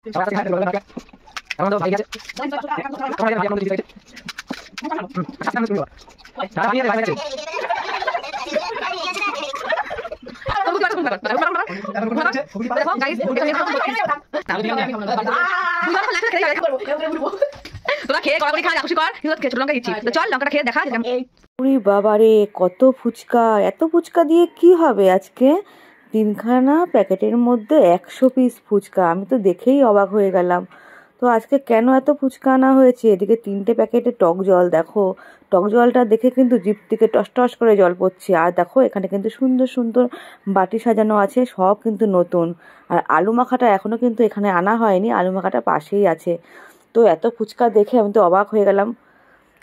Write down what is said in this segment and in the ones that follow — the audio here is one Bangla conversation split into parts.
বাবারে কত ফুচকা, এত ফুচকা দিয়ে কি হবে আজকে? 3খানা প্যাকেটের মধ্যে 100 পিস ফুচকা। আমি তো দেখেই অবাক হয়ে গেলাম। তো আজকে কেন এত ফুচকা আনা হয়েছে? এদিকে 3টে প্যাকেটে টক জল, দেখো টক জলটা দেখে কিন্তু জিভ থেকে টস টস করে জল পড়ছে। আর দেখো এখানে কিন্তু সুন্দর সুন্দর বাটি সাজানো আছে, সব কিন্তু নতুন। আর আলু মাখাটা এখনও কিন্তু এখানে আনা হয়নি, আলু মাখাটা পাশেই আছে। তো এত ফুচকা দেখে আমি তো অবাক হয়ে গেলাম।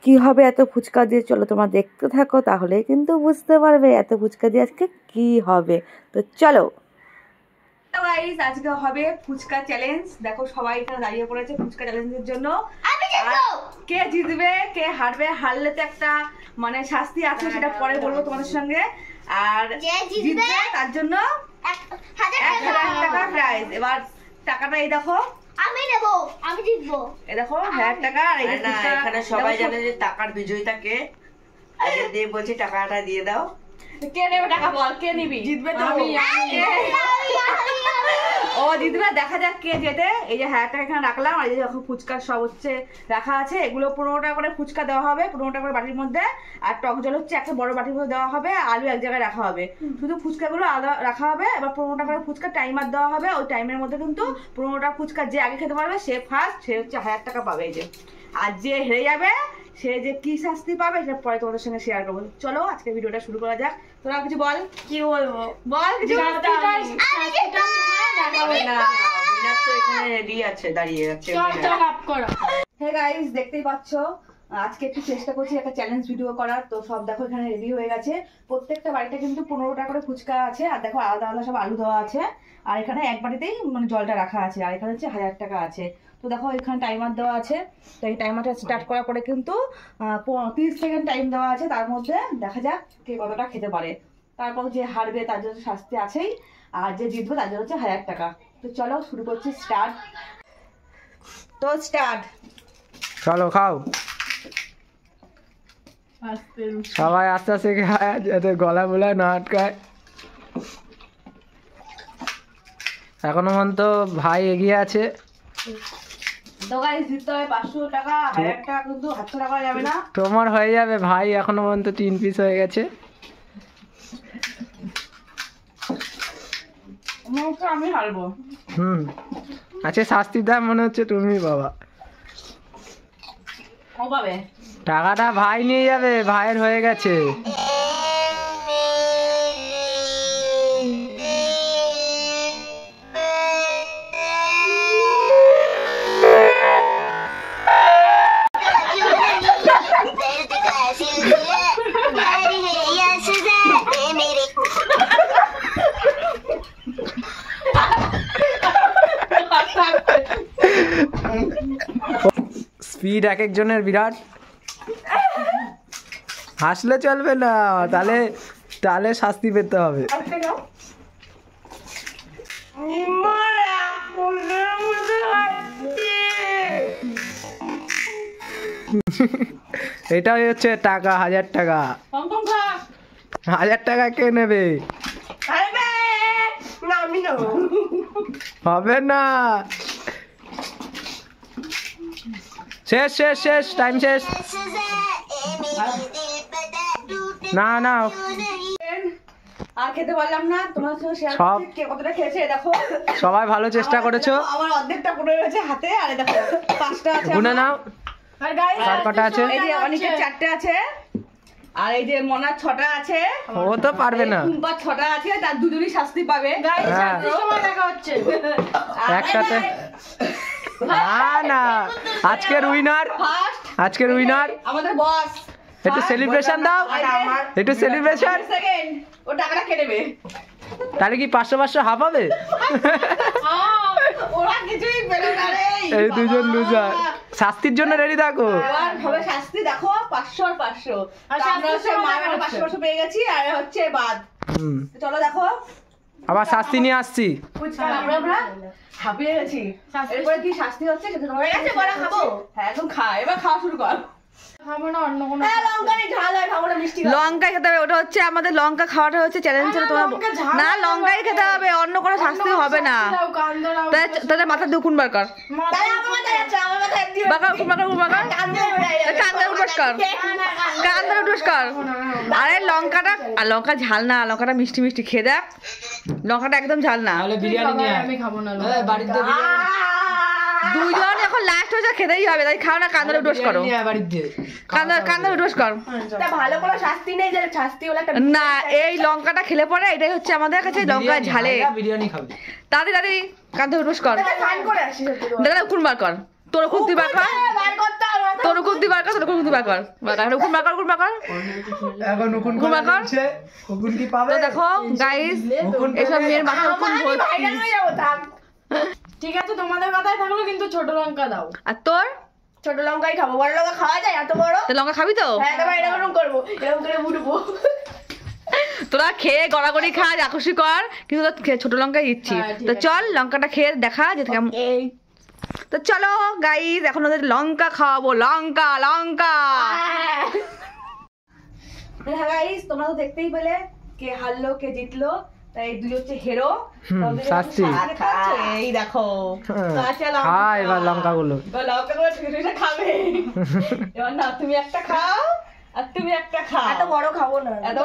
কি হবে এত ফুচকা দিয়ে? চলো তোমরা দেখতে থাকো, তাহলেই কিন্তু বুঝতে পারবে এত ফুচকা দিয়ে আজকে কি হবে। তো চলো গাইস, আজকে হবে ফুচকা চ্যালেঞ্জ। দেখো সবাই এখানে দাঁড়িয়ে পড়েছে ফুচকা চ্যালেঞ্জের জন্য। কে জিতবে কে হারবে, হারলে তো একটা মানে শাস্তি আছে, সেটা পরে বলবো তোমাদের সঙ্গে। আর জিতবে তার জন্য 1000 টাকা প্রাইজ। এবার টাকাটা এই দেখো আমি নেব, আমি জিতবো। এই দেখো 1000 টাকা। আর এই না, এখানে সবাই জানে যে টাকার বিজয়ীটা কে। আজকে দিয়ে বলছি টাকাটা দিয়ে দাও। কে নেবে টাকা? বল কে নিবি? জিতবে তো আমি। ও জিতবে, দেখা যাক কে জেতে। এই যে 1000 টাকা এখানে রাখলাম। আর এই যে দেখো ফুচকা সব হচ্ছে রাখা আছে। এগুলো 15 টাকা করে ফুচকা দেওয়া হবে, 15 টাকা করে বাটির মধ্যে। আর টক জল হচ্ছে একটা বড় বাটির মধ্যে দেওয়া হবে। আলু এক জায়গায় রাখা হবে, শুধু ফুচকাগুলো আলাদা রাখা হবে। এবার 15 টাকা করে ফুচকা টাইমার দেওয়া হবে। ওই টাইমের মধ্যে কিন্তু 15 টাকা ফুচকা যে আগে খেতে পারবে সে ফার্স্ট, সে হচ্ছে 1000 টাকা পাবে। এই যে আর যে হেরে যাবে সে যে কি শাস্তি পাবে সেটা পরে তোমাদের সঙ্গে শেয়ার করবো। চলো আজকে ভিডিওটা শুরু করা যাক। তোরা কিছু বল। কি বলবো? বল কিছু। হে গাইস, দেখতেই পাচ্ছ আজকে একটু চেষ্টা করছি একটা চ্যালেঞ্জ ভিডিও করার। তো সব দেখো এখানে রেডি হয়ে গেছে। প্রত্যেকটা বাড়িতে কিন্তু 15 টাকা করে ফুচকা আছে। আর দেখো আলাদা আলাদা সব আলু দেওয়া আছে। আর এখানে এক বাটিতেই মানে জলটা রাখা আছে। আর এখানে হচ্ছে 1000 টাকা আছে। তো দেখো এখানে টাইমার দেওয়া আছে। তো এই টাইমারটা স্টার্ট করার পরে কিন্তু 30 সেকেন্ড টাইম দেওয়া আছে। তার মধ্যে দেখা যাক কে কতটা খেতে পারে। তারপর যে হারবে তার জন্য শাস্তি আছেই, আর যে জিতবে তার জন্য হচ্ছে 1000 টাকা। তো চলো শুরু করছি, স্টার্ট। তো স্টার্ট। চলো খাও সবাই আস্তে আস্তে খায়, যাতে গলা বলা না আটকায়। এখনো পর্যন্ত ভাই এগিয়ে আছে। তো গাইস জিততে হবে 500 টাকা, 1000 টাকা কিন্তু হাতছাড়া করা যাবে না। তোমার হয়ে যাবে ভাই, এখনো পর্যন্ত 3 পিস হয়ে গেছে। আমি হারবো। আচ্ছা শাস্তি দাম মনে হচ্ছে তুমি বাবা। ও পাবে টাকাটা ভাই নিয়ে যাবে, ভাইয়ের হয়ে গেছে। স্পিড এক একজনের বিরাট। হাসলে চলবে না, তাহলে তাহলে শাস্তি পেতে হবে। এটাই হচ্ছে টাকা, 1000 টাকা। 1000 টাকা কে নেবে? হবে না। শেষ শেষ শেষ, টাইম শেষ। না না আর খেতে পারলাম না, তোমার সঙ্গে শেয়ার সব করছি কে কতটা খেয়েছে। দেখো সবাই ভালো চেষ্টা করেছো। আমার অর্ধেকটা পড়ে রয়েছে হাতে। আর দেখো 5টা আছে। গুনে নাও। আর গাইস কার কটা আছে? এই যে অনেকের 4টে আছে। আর এই যে মনার 6টা আছে। ও তো পারবে না। কুম্পার 6টা আছে, তার দুজনই শাস্তি পাবে। গাইস সময় দেখা হচ্ছে একসাথে। না না, আজকের উইনার, আজকের উইনার আমাদের বস। একটু সেলিব্রেশন দাও, একটু সেলিব্রেশন। সেকেন্ড ও টাকাটা কে নেবে? তাহলে কি 500 হাফ হবে? ওরা কিছুই পেলো না রে। এই দুজন লুজার। শাস্তির জন্য রেডি থাকো। এবার হবে শাস্তি। দেখো 500 আর 500। আর আমরা হচ্ছে 500 পেয়ে গেছি। আর হচ্ছে বাদ। চলো দেখো আবার শাস্তি নিয়ে আসছি। আমরা হাঁপিয়ে গেছি। এরপরে কি শাস্তি হচ্ছে সেটা তোমার কাছে বলা খাবো। হ্যাঁ একদম খা, এবার খাওয়া শুরু কর। খাবো না অন্য কোনো লঙ্কা নেই, ঝাল হয়, খাবো না মিষ্টি। লঙ্কা খেতে হবে, ওটা হচ্ছে আমাদের লঙ্কা খাওয়াটা হচ্ছে চ্যালেঞ্জ ছিল তোমার। না লঙ্কাই খেতে হবে, অন্য কোনো শাস্তি হবে না। তাহলে মাথা দুকুন বার কর, আরে লঙ্কাটা আর লঙ্কা ঝাল না, লঙ্কাটা মিষ্টি মিষ্টি খেয়ে দেখ, লঙ্কাটা একদম ঝাল না। আমি খাবো না দুজন এখন লাস্ট হয়েছে, খেতেই হবে, তাই খাও না। কান্দরে ডোজ করো, কান্দরে ডোজ কর। ভালো কোনো শাস্তি নেই, যে শাস্তি হলো একটা না এই লঙ্কাটা খেলে পরে এটাই হচ্ছে আমাদের কাছে লঙ্কা ঝালে। বিরিয়ানি খাবে তাড়াতাড়ি তাড়াতাড়ি কান্দরে ডোজ কর। স্নান করে আসি দাদা উকুন বার কর, তোর খুন্তি বার কর, বার করতে হবে তোর খুন্তি বার কর, তোর খুন্তি বার কর, উকুন বার কর, উকুন বার কর। এখন উকুন বার কর। উকুন কি পাবে? তো দেখো গাইস, এসব মেয়ের মাথা উকুন ভর্তি। ভাইরাল হয়ে যাবো থাক। ঠিক আছে তোমাদের কথাই থাকলো, কিন্তু ছোট লঙ্কা দাও। আর তোর ছোট লঙ্কাই খাবো, বড় লঙ্কা খাওয়া যায় এত বড়? তো লঙ্কা খাবি তো? হ্যাঁ তোমার এরকম করবো, এরকম করে উঠবো। তোরা খেয়ে গড়াগড়ি খা, যা খুশি কর, কিন্তু ছোট লঙ্কা দিচ্ছি। তো চল লঙ্কাটা খেয়ে দেখা যে কেমন। তো চলো গাইস, এখন ওদের লঙ্কা খাওয়াবো, লঙ্কা লঙ্কা। হ্যাঁ গাইস, তোমরা তো দেখতেই পেলে কে হারলো কে জিতলো। তাই দুই হচ্ছে হেরো, শাস্তি এই দেখো খা এবার লঙ্কা গুলো। লঙ্কা গুলো ঠুকে খাবে। এবার না তুমি একটা খাও আর তুমি একটা খাও। এত বড় খাবো না। এত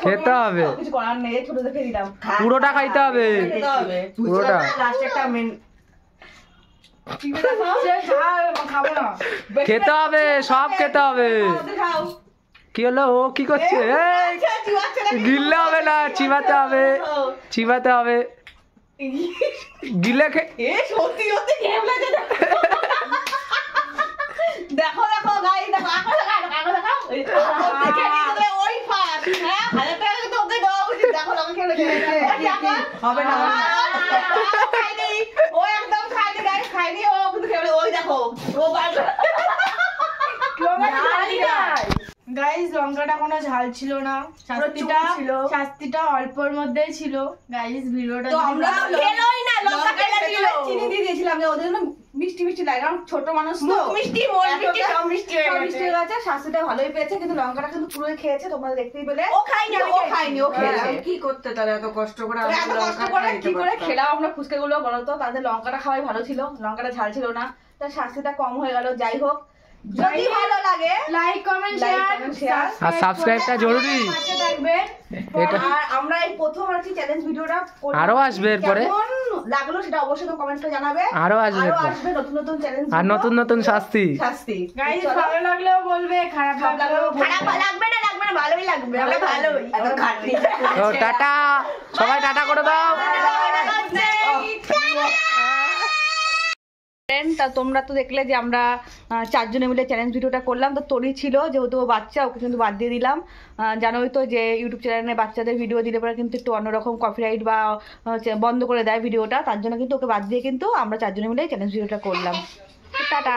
খেতে হবে, কিছু করার নেই, ছোট দেখে দিলাম। পুরোটা খাইতে হবে, পুরোটা। লাস্টে একটা মেন খাবো না। খেতে হবে, সব খেতে হবে। খাও। কি হলো, ও কি করছে? গিললে হবে না, চিবাতে হবে, চিবাতে হবে। গিলে সত্যি সত্যি গেম লাগে। দেখো দেখো গাই, দেখো আঁকো দেখাও। ওই ফার্স্ট, হ্যাঁ 1000 টাকা কিন্তু ওকে দেওয়া উচিত। দেখো লঙ্কা খেলে হবে না, খাইনি ও, একদম খাইনি গাইস, খাইনি ও, কিন্তু খেলে। ওই দেখো ও গাইস লঙ্কাটা কোনো ঝাল ছিল না, শাস্তিটা অল্পর মধ্যেই ছিল। গাইস ভিডিওটা তো আমরা খেলোই না, লঙ্কা খেলা ছিল। চিনি দিয়ে দিয়েছিলাম যে ওদের জন্য মিষ্টি মিষ্টি লাগে, কারণ ছোট মানুষ তো মিষ্টি মোর মিষ্টি সব মিষ্টি হয়ে মিষ্টি হয়ে গেছে। শাস্তিটা ভালোই পেয়েছে, কিন্তু লঙ্কাটা কিন্তু পুরোই খেয়েছে, তোমরা দেখতেই পেলে। ও খাইনি, ও খাইনি, ও খেয়েছে। কি করতে তাহলে এত কষ্ট করে? এত কষ্ট করে কি করে খেলাম আমরা ফুচকা গুলো বলো তো? তাদের লঙ্কাটা খাওয়াই ভালো ছিল, লঙ্কাটা ঝাল ছিল না, তার শাস্তিটা কম হয়ে গেল। যাই হোক, যদি ভালো লাগে লাইক কমেন্ট শেয়ার আর সাবস্ক্রাইবটা জরুরি। পাশে থাকবেন। এটা আর আমরা এই প্রথম আর কি চ্যালেঞ্জ ভিডিওটা আরো আসবে এরপরে, কেমন লাগলো সেটা অবশ্যই তো কমেন্টে জানাবে। আরো আসবে এরপর। আসবে নতুন নতুন চ্যালেঞ্জ আর নতুন নতুন শাস্তি। গাইস ভালো লাগলেও বলবে, খারাপ লাগলেও খারাপ লাগবে না, ভালোই লাগবে, আমরা ভালোই। এত খাটনি তো টাটা, সবাই টাটা করে দাও। তা তোমরা তো দেখলে যে আমরা 4 জনে মিলে চ্যালেঞ্জ ভিডিওটা করলাম। তো তোরই ছিল, যেহেতু ও বাচ্চা, ওকে কিন্তু বাদ দিয়ে দিলাম। জানোই তো যে ইউটিউব চ্যানেলে বাচ্চাদের ভিডিও দিলে পরে কিন্তু একটু অন্যরকম কপিরাইট বা বন্ধ করে দেয় ভিডিওটা, তার জন্য কিন্তু ওকে বাদ দিয়ে কিন্তু আমরা 4 জনে মিলে চ্যালেঞ্জ ভিডিওটা করলাম। টাটা।